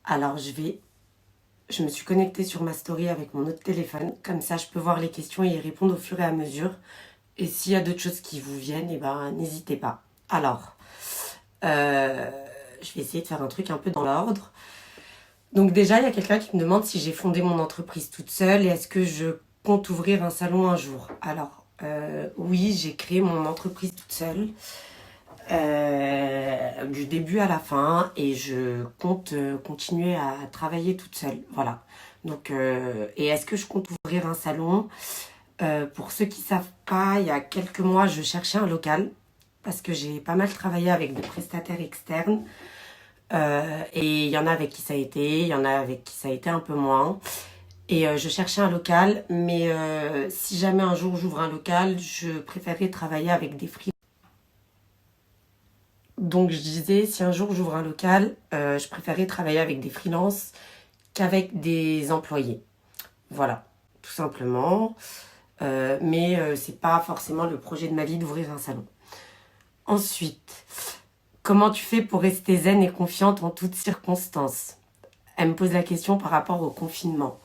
Alors je me suis connectée sur ma story avec mon autre téléphone. Comme ça, je peux voir les questions et y répondre au fur et à mesure. Et s'il y a d'autres choses qui vous viennent, eh ben, n'hésitez pas. Alors, euh, je vais essayer de faire un truc un peu dans l'ordre. Donc déjà, il y a quelqu'un qui me demande si j'ai fondé mon entreprise toute seule et est-ce que je compte ouvrir un salon un jour. Alors, oui, j'ai créé mon entreprise toute seule. Du début à la fin et je compte continuer à travailler toute seule. Voilà. Donc, et est-ce que je compte ouvrir un salon? Pour ceux qui savent pas, il y a quelques mois, je cherchais un local parce que j'ai pas mal travaillé avec des prestataires externes. Et il y en a avec qui ça a été, il y en a avec qui ça a été un peu moins. Et je cherchais un local, mais si jamais un jour j'ouvre un local, je préférerais travailler avec des freelances. Donc je disais, si un jour j'ouvre un local, je préférerais travailler avec des freelances qu'avec des employés. Voilà, tout simplement. Mais c'est pas forcément le projet de ma vie d'ouvrir un salon. Ensuite, comment tu fais pour rester zen et confiante en toutes circonstances? Elle me pose la question par rapport au confinement.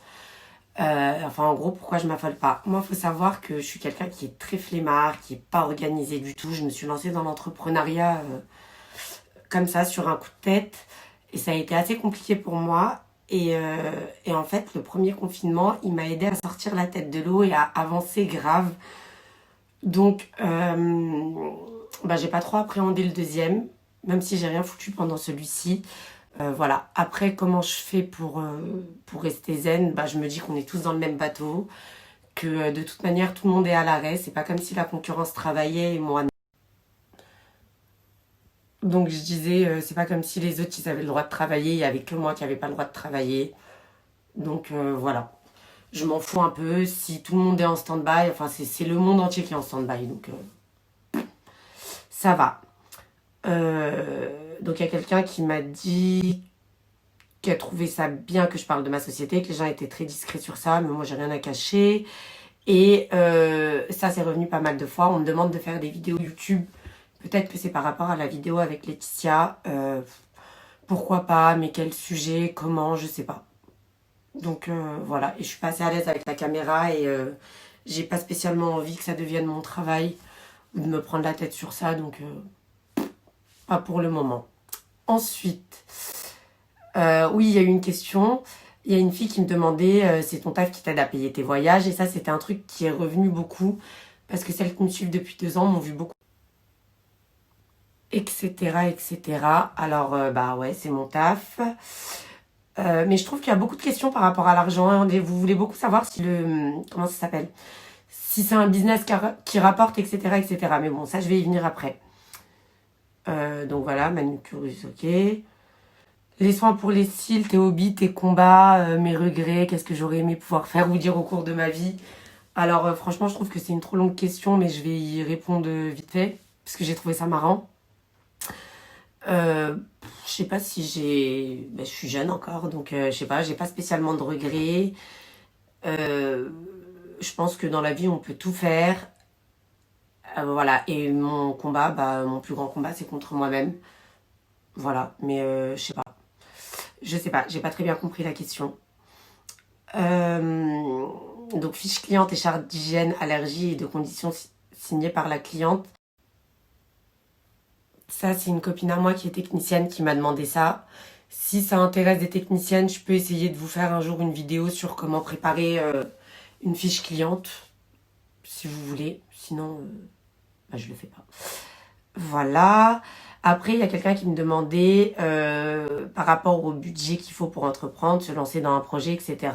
Enfin, en gros, pourquoi je m'affole pas? Moi, il faut savoir que je suis quelqu'un qui est très flemmard, qui est pas organisé du tout. Je me suis lancée dans l'entrepreneuriat comme ça, sur un coup de tête. Et ça a été assez compliqué pour moi. Et en fait, le premier confinement, il m'a aidé à sortir la tête de l'eau et à avancer grave. Donc, bah, j'ai pas trop appréhendé le deuxième, même si j'ai rien foutu pendant celui-ci. Voilà. Après, comment je fais pour rester zen? Bah, je me dis qu'on est tous dans le même bateau, que de toute manière, tout le monde est à l'arrêt. C'est pas comme si la concurrence travaillait et moi non. Donc, je disais, c'est pas comme si les autres, ils avaient le droit de travailler. Il y avait que moi qui n'avais pas le droit de travailler. Donc, voilà. Je m'en fous un peu. Si tout le monde est en stand-by, enfin, c'est le monde entier qui est en stand-by. Donc, ça va. Donc il y a quelqu'un qui m'a dit qui a trouvé ça bien que je parle de ma société, que les gens étaient très discrets sur ça, mais moi j'ai rien à cacher. Et ça c'est revenu pas mal de fois. On me demande de faire des vidéos YouTube. Peut-être que c'est par rapport à la vidéo avec Laetitia. Pourquoi pas, mais quel sujet, comment, je sais pas. Donc voilà, et je suis pas assez à l'aise avec la caméra et j'ai pas spécialement envie que ça devienne mon travail ou de me prendre la tête sur ça, donc pas pour le moment. Ensuite, oui, il y a eu une question. Il y a une fille qui me demandait, c'est ton taf qui t'aide à payer tes voyages. Et ça, c'était un truc qui est revenu beaucoup. Parce que celles qui me suivent depuis 2 ans m'ont vu beaucoup, etc., etc. Alors, bah ouais, c'est mon taf. Mais je trouve qu'il y a beaucoup de questions par rapport à l'argent. Vous voulez beaucoup savoir si comment ça s'appelle? Si c'est un business qui rapporte, etc., etc. Mais bon, ça, je vais y venir après. Donc voilà, manucurus, ok. Les soins pour les cils, tes hobbies, tes combats, mes regrets, qu'est-ce que j'aurais aimé pouvoir faire ou dire au cours de ma vie. Alors franchement, je trouve que c'est une trop longue question, mais je vais y répondre vite fait, parce que j'ai trouvé ça marrant. Je sais pas si j'ai... Ben, je suis jeune encore, donc je sais pas, j'ai pas spécialement de regrets. Euh, je pense que dans la vie, on peut tout faire. Voilà, et mon combat, bah, mon plus grand combat, c'est contre moi-même. Voilà, mais je sais pas. Je sais pas, j'ai pas très bien compris la question. Euh, donc fiche cliente et charte d'hygiène, allergie et de conditions signée par la cliente. Ça, c'est une copine à moi qui est technicienne qui m'a demandé ça. Si ça intéresse des techniciennes, je peux essayer de vous faire un jour une vidéo sur comment préparer une fiche cliente, si vous voulez. Sinon, bah, je le fais pas. Voilà. Après, il y a quelqu'un qui me demandait par rapport au budget qu'il faut pour entreprendre, se lancer dans un projet, etc.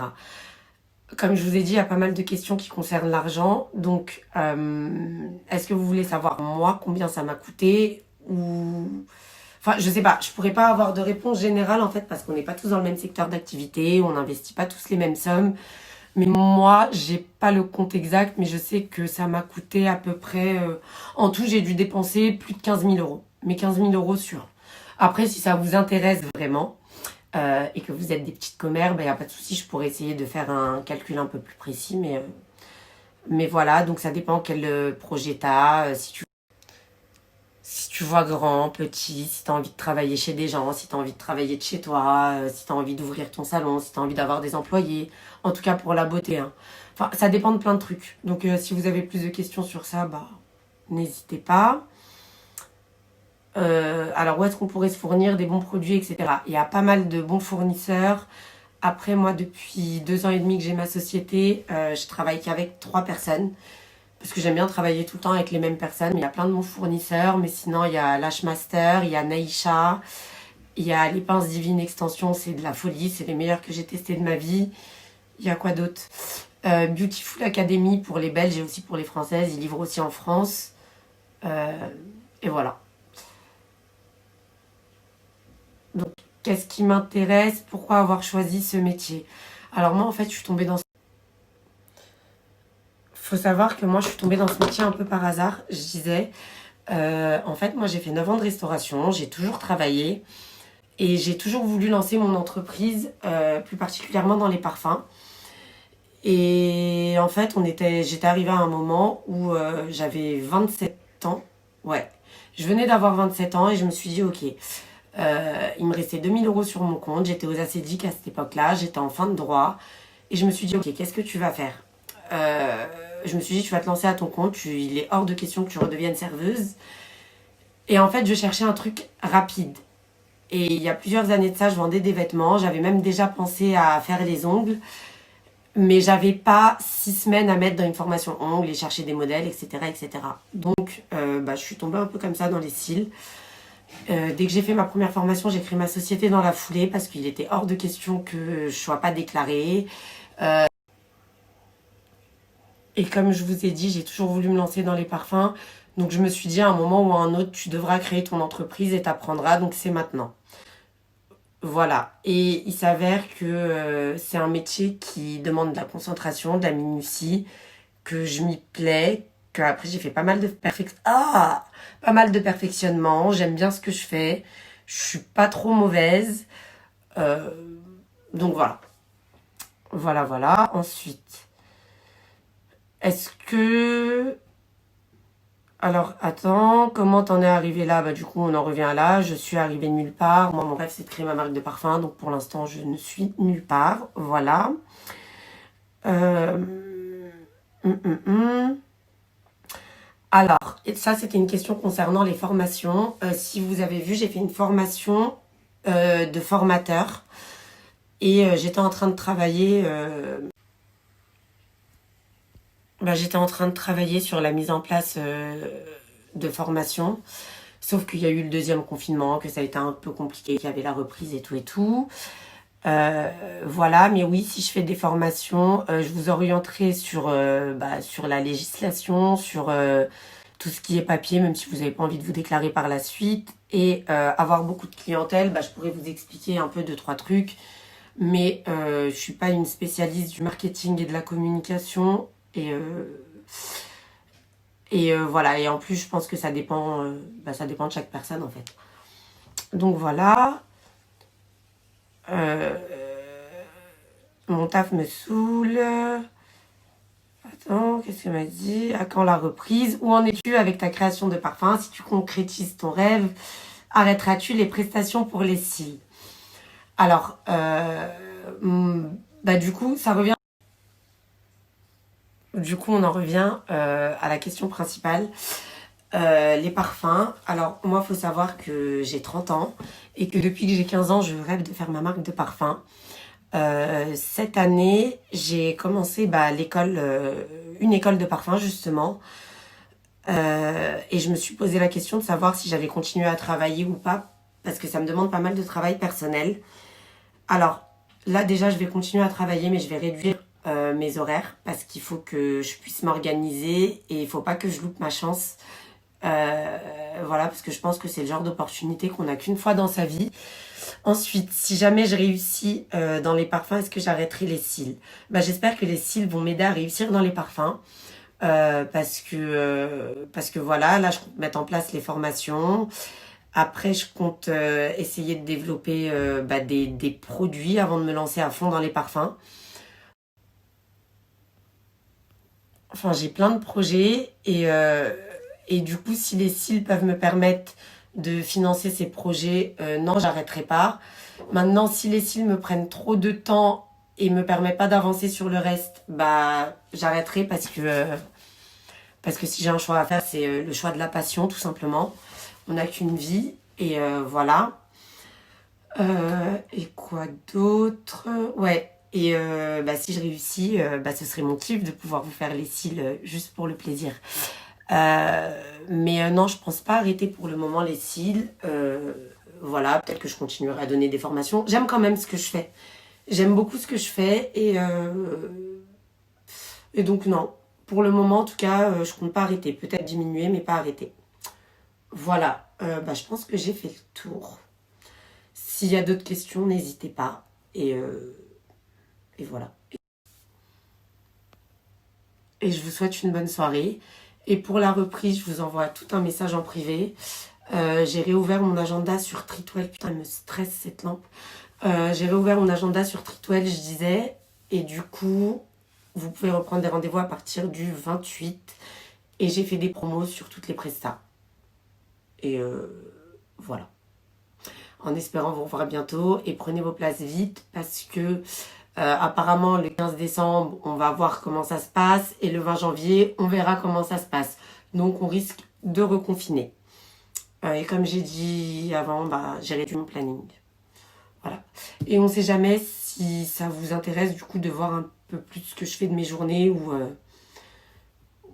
Comme je vous ai dit, il y a pas mal de questions qui concernent l'argent. Donc, est-ce que vous voulez savoir, moi, combien ça m'a coûté ou... Enfin, je sais pas, je pourrais pas avoir de réponse générale, en fait, parce qu'on n'est pas tous dans le même secteur d'activité, on n'investit pas tous les mêmes sommes. Mais moi, j'ai pas le compte exact, mais je sais que ça m'a coûté à peu près... en tout, j'ai dû dépenser plus de 15 000 euros. Mais 15 000 euros sur. Après, si ça vous intéresse vraiment, et que vous êtes des petites commères, il n'y a pas de souci, je pourrais essayer de faire un calcul un peu plus précis, mais voilà, donc ça dépend quel projet tu as. Si tu tu vois grand, petit, si tu as envie de travailler chez des gens, si tu as envie de travailler de chez toi, si tu as envie d'ouvrir ton salon, si tu as envie d'avoir des employés. En tout cas pour la beauté, hein. Enfin, ça dépend de plein de trucs. Donc si vous avez plus de questions sur ça, bah n'hésitez pas. Alors où est-ce qu'on pourrait se fournir des bons produits, etc. Il y a pas mal de bons fournisseurs. Après, moi, depuis 2 ans et demi que j'ai ma société, je travaille qu'avec 3 personnes. Parce que j'aime bien travailler tout le temps avec les mêmes personnes. Mais il y a plein de bons fournisseurs. Mais sinon, il y a Lashmaster, il y a Naïcha, il y a les pinces Divine Extension. C'est de la folie. C'est les meilleurs que j'ai testés de ma vie. Il y a quoi d'autre? Beautiful Academy pour les Belges et aussi pour les Françaises. Ils livrent aussi en France. Et voilà. Donc, qu'est-ce qui m'intéresse? Pourquoi avoir choisi ce métier? Alors moi, en fait, je suis tombée dans... Faut savoir que moi, je suis tombée dans ce métier un peu par hasard. Je disais, en fait, moi, j'ai fait 9 ans de restauration. J'ai toujours travaillé. Et j'ai toujours voulu lancer mon entreprise, plus particulièrement dans les parfums. Et en fait, j'étais arrivée à un moment où j'avais 7 ans. Ouais. Je venais d'avoir 27 ans et je me suis dit, ok, il me restait 2000 € sur mon compte. J'étais aux Acédiques à cette époque-là. J'étais en fin de droit. Et je me suis dit, ok, qu'est-ce que tu vas faire? Je me suis dit, tu vas te lancer à ton compte. Il est hors de question que tu redeviennes serveuse. Et en fait, je cherchais un truc rapide. Et il y a plusieurs années de ça, je vendais des vêtements. J'avais même déjà pensé à faire les ongles. Mais j'avais pas 6 semaines à mettre dans une formation ongles et chercher des modèles, etc., etc. Donc, je suis tombée un peu comme ça dans les cils. Dès que j'ai fait ma première formation, j'ai créé ma société dans la foulée parce qu'il était hors de question que je sois pas déclarée. Et comme je vous ai dit, j'ai toujours voulu me lancer dans les parfums. Donc je me suis dit à un moment ou à un autre, tu devras créer ton entreprise et t'apprendras. Donc c'est maintenant. Voilà. Et il s'avère que c'est un métier qui demande de la concentration, de la minutie, que je m'y plais, que après j'ai fait pas mal de perfectionnement. J'aime bien ce que je fais. Je suis pas trop mauvaise. Euh, donc voilà. Voilà, voilà. Ensuite, est-ce que... Alors, attends, comment t'en es arrivé là? Bah, du coup, on en revient là. Je suis arrivée nulle part. Moi, mon rêve, c'est de créer ma marque de parfum. Donc, pour l'instant, je ne suis nulle part. Voilà. Euh, hum, hum, hum. Alors, et ça, c'était une question concernant les formations. Si vous avez vu, j'ai fait une formation de formateur. Et j'étais en train de travailler... j'étais en train de travailler sur la mise en place de formation. Sauf qu'il y a eu le deuxième confinement, que ça a été un peu compliqué, qu'il y avait la reprise et tout et tout. Voilà, mais oui, si je fais des formations, je vous orienterai sur la législation, sur tout ce qui est papier, même si vous n'avez pas envie de vous déclarer par la suite. Et avoir beaucoup de clientèle, je pourrais vous expliquer un peu 2, 3 trucs. Mais je suis pas une spécialiste du marketing et de la communication. Et voilà, et en plus, je pense que ça dépend de chaque personne en fait. Donc voilà. Euh, Mon taf me saoule. Attends, qu'est-ce qu'elle m'a dit? À quand la reprise? Où en es-tu avec ta création de parfum? Si tu concrétises ton rêve, arrêteras-tu les prestations pour les cils? Alors, du coup, ça revient. Du coup, on en revient à la question principale. Les parfums. Alors, moi, il faut savoir que j'ai 30 ans et que depuis que j'ai 15 ans, je rêve de faire ma marque de parfum. Cette année, j'ai commencé l'école, une école de parfum justement. Et je me suis posé la question de savoir si j'allais continuer à travailler ou pas, parce que ça me demande pas mal de travail personnel. Alors, là déjà, je vais continuer à travailler, mais je vais réduire mes horaires, parce qu'il faut que je puisse m'organiser et il faut pas que je loupe ma chance. Voilà, parce que je pense que c'est le genre d'opportunité qu'on n'a qu'une fois dans sa vie. Ensuite, si jamais je réussis dans les parfums, est-ce que j'arrêterai les cils? J'espère que les cils vont m'aider à réussir dans les parfums. Parce que voilà, là, je compte mettre en place les formations. Après, je compte essayer de développer des produits avant de me lancer à fond dans les parfums. Enfin, j'ai plein de projets et Et du coup, si les cils peuvent me permettre de financer ces projets, non, j'arrêterai pas. Maintenant, si les cils me prennent trop de temps et me permettent pas d'avancer sur le reste, bah j'arrêterai parce que si j'ai un choix à faire, c'est le choix de la passion, tout simplement. On n'a qu'une vie et voilà. Et quoi d'autre? Ouais. Et bah, si je réussis, bah, ce serait mon kiff de pouvoir vous faire les cils juste pour le plaisir. Mais non, je pense pas arrêter pour le moment les cils. Voilà, peut-être que je continuerai à donner des formations. J'aime quand même ce que je fais. J'aime beaucoup ce que je fais et donc non. Pour le moment, en tout cas, je compte pas arrêter. Peut-être diminuer, mais pas arrêter. Voilà, bah, je pense que j'ai fait le tour. S'il y a d'autres questions, n'hésitez pas. Et voilà. Et je vous souhaite une bonne soirée. Et pour la reprise, je vous envoie tout un message en privé. J'ai réouvert mon agenda sur Treatwell. Putain, elle me stresse cette lampe. J'ai réouvert mon agenda sur Treatwell, je disais. Et du coup, vous pouvez reprendre des rendez-vous à partir du 28. Et j'ai fait des promos sur toutes les prestats. Et voilà. En espérant vous revoir bientôt. Et prenez vos places vite parce que apparemment, le 15 décembre, on va voir comment ça se passe. Et le 20 janvier, on verra comment ça se passe. Donc, on risque de reconfiner. Et comme j'ai dit avant, bah, j'ai réduit mon planning. Voilà. Et on ne sait jamais si ça vous intéresse du coup de voir un peu plus ce que je fais de mes journées ou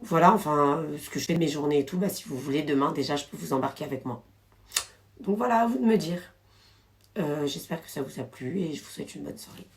voilà, enfin, ce que je fais de mes journées et tout. Bah, si vous voulez, demain, déjà, je peux vous embarquer avec moi. Donc voilà, à vous de me dire. J'espère que ça vous a plu et je vous souhaite une bonne soirée.